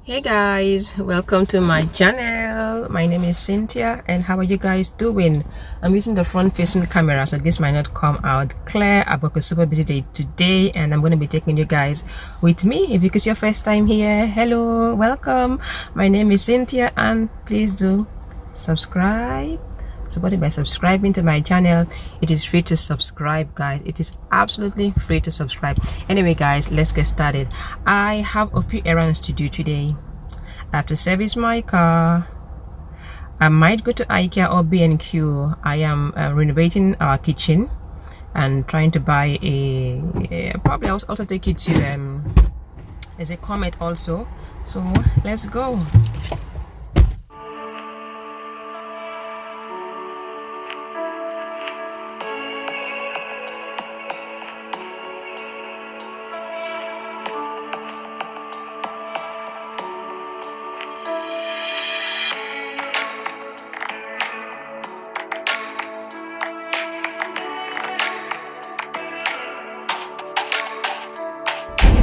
Hey guys, welcome to my channel. My name is Cynthia, and how are you guys doing? I'm using the front facing camera, so this might not come out clear. I've got a super busy day today, and I'm going to be taking you guys with me. If it's your first time here, hello, welcome. My name is Cynthia, and please do subscribe. Support it by subscribing to my channel. It is free to subscribe, guys. It is absolutely free to subscribe. Anyway guys, let's get started. I have a few errands to do today. I have to service my car. I might go to IKEA or B&Q. I am renovating our kitchen and trying to buy probably I'll also take you to there's a Comet also, so let's go.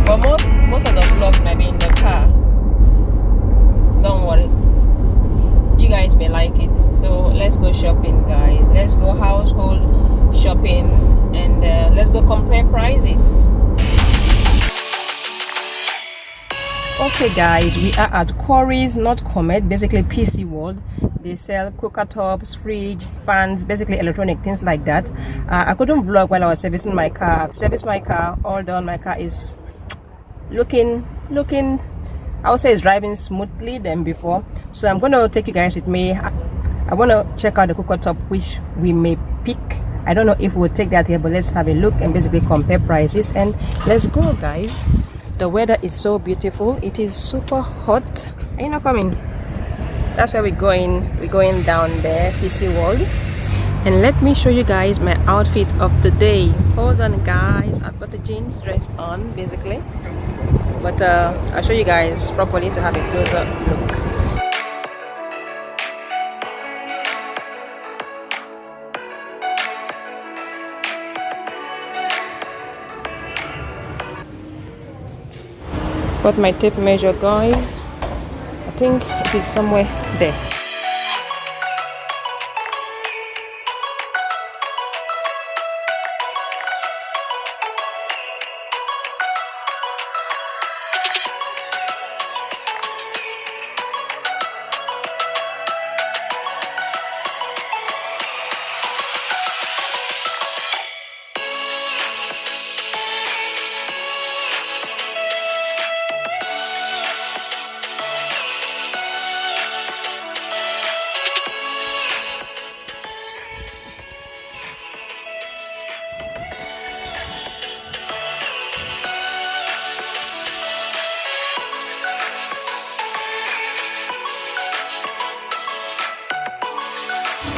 But most of the vlogs might be in the car. Don't worry, you guys may like it. So let's go shopping, guys. Let's go household shopping, and let's go compare prices. Okay guys, we are at Quarries, not Comet, basically PC World. They sell cooker tops, fridge, fans, basically electronic things like that. I couldn't vlog while I was servicing my car. I've serviced my car, all done. My car is looking I would say it's driving smoothly than before. So I'm going to take you guys with me. I want to check out the cooker top which we may pick. I don't know if we'll take that here, but let's have a look and basically compare prices, and let's go guys. The weather is so beautiful. It is super hot. Are you not coming? That's where we're going down there, PC World. And let me show you guys my outfit of the day. Hold on guys, I've got the jeans dress on basically, but I'll show you guys properly to have a closer look. Got my tape measure guys. I think it is somewhere there.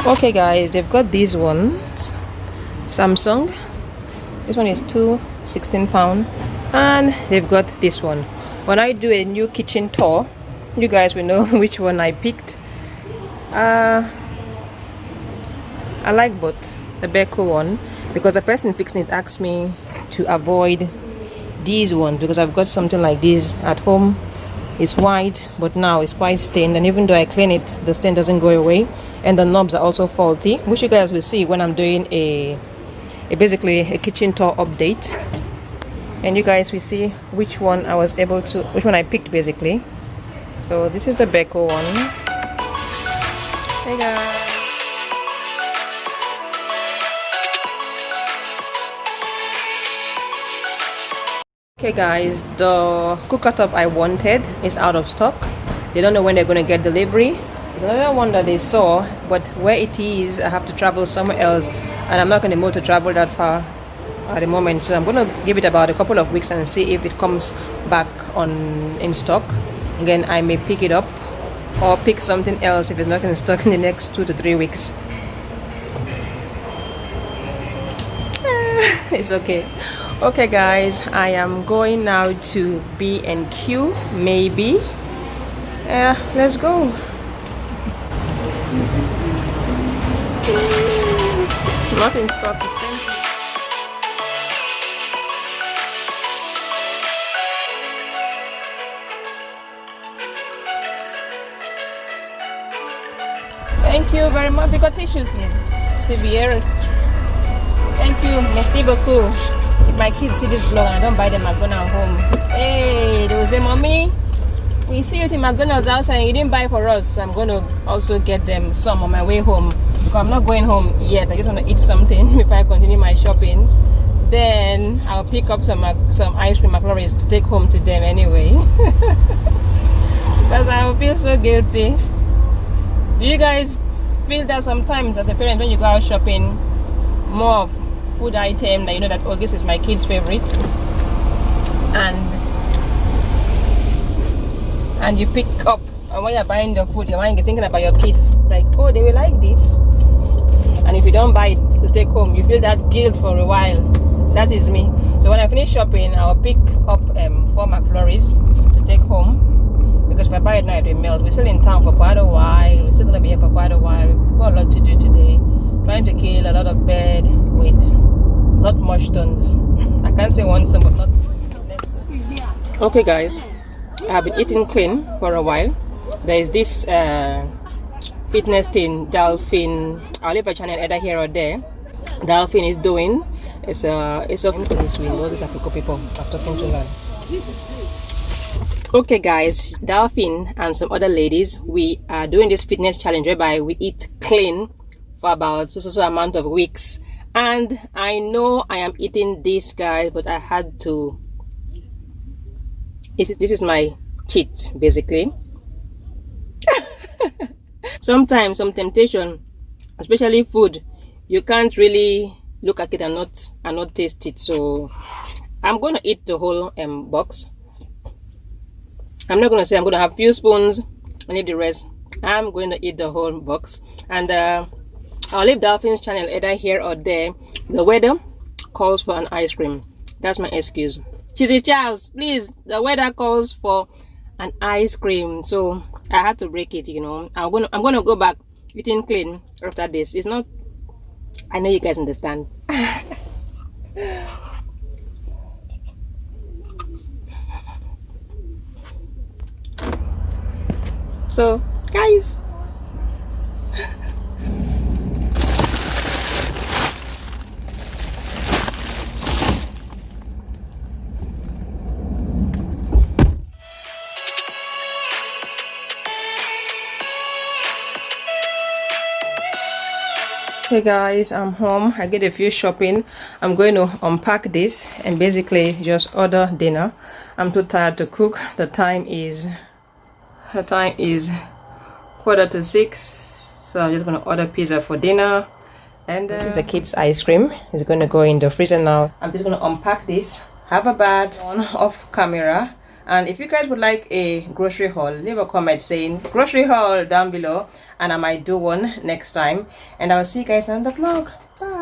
Okay guys, they've got these ones, Samsung. This one is £216, and they've got this one. When I do a new kitchen tour, you guys will know which one I picked. I like both. The Beko one, because the person fixing it asked me to avoid these ones because I've got something like this at home. It's white, but now it's quite stained, and even though I clean it, the stain doesn't go away, and the knobs are also faulty, which you guys will see when I'm doing basically a kitchen tour update, and you guys will see which one I picked basically. So this is the Beko one. Hey guys. Okay guys, the cooker top I wanted is out of stock. They don't know when they're going to get delivery. There's another one that they saw, but where it is, I have to travel somewhere else, and I'm not going to move to travel that far at the moment. So I'm going to give it about a couple of weeks and see if it comes back in stock. Again, I may pick it up or pick something else if it's not in stock in the next 2 to 3 weeks. It's okay. Okay guys, I am going now to B&Q maybe. Let's go. Not in stock, it's empty. Thank you very much. We got tissues, please. Severe. Thank you. Merci beaucoup. If my kids see this vlog and I don't buy them McDonald's home, hey, they will say, Mommy, we see you in McDonald's outside and you didn't buy for us. So I'm going to also get them some on my way home. Because I'm not going home yet. I just want to eat something before I continue my shopping. Then I'll pick up some ice cream McFlurries to take home to them anyway. Because I will feel so guilty. Do you guys feel that sometimes as a parent when you go out shopping, more of food item that you know that, oh, this is my kid's favorite, and you pick up, and when you're buying the food, your mind is thinking about your kids, like, oh, they will like this, and if you don't buy it to take home, you feel that guilt for a while. That is me. So when I finish shopping, I'll pick up 4 McFlurries to take home, because if I buy it now it will melt. We're still in town for quite a while. We're still gonna be here for quite a while. We've got a lot to do today. Trying to kill a lot of bird with not much stones. I can't say one stone, but not less stones. Okay guys, I've been eating clean for a while. There is this fitness thing, Dolphin. I'll leave a channel either here or there. Dolphin is doing. It's open for this window. All these African people are talking too loud. Okay guys, Dolphin and some other ladies, we are doing this fitness challenge whereby we eat clean for about so amount of weeks. And I know I am eating this, guys, but I had to. This is my cheat, basically. Sometimes some temptation, especially food, you can't really look at it and not taste it. So I'm gonna eat the whole box. I'm not gonna say I'm gonna have few spoons and leave the rest. I'm going to eat the whole box, and I'll leave Dolphin's channel either here or there. The weather calls for an ice cream. That's my excuse. She says, Charles, please, the weather calls for an ice cream. So I had to break it, you know. I'm gonna go back eating clean after this. It's not, I know you guys understand. So guys, hey guys, I'm home. I did a few shopping. I'm going to unpack this and basically just order dinner. I'm too tired to cook. The time is 5:45, so I'm just gonna order pizza for dinner. And this is the kids' ice cream. It's gonna go in the freezer now. I'm just gonna unpack this, have a bath, on off camera. And if you guys would like a grocery haul, leave a comment saying grocery haul down below, and I might do one next time. And I'll see you guys on the vlog. Bye.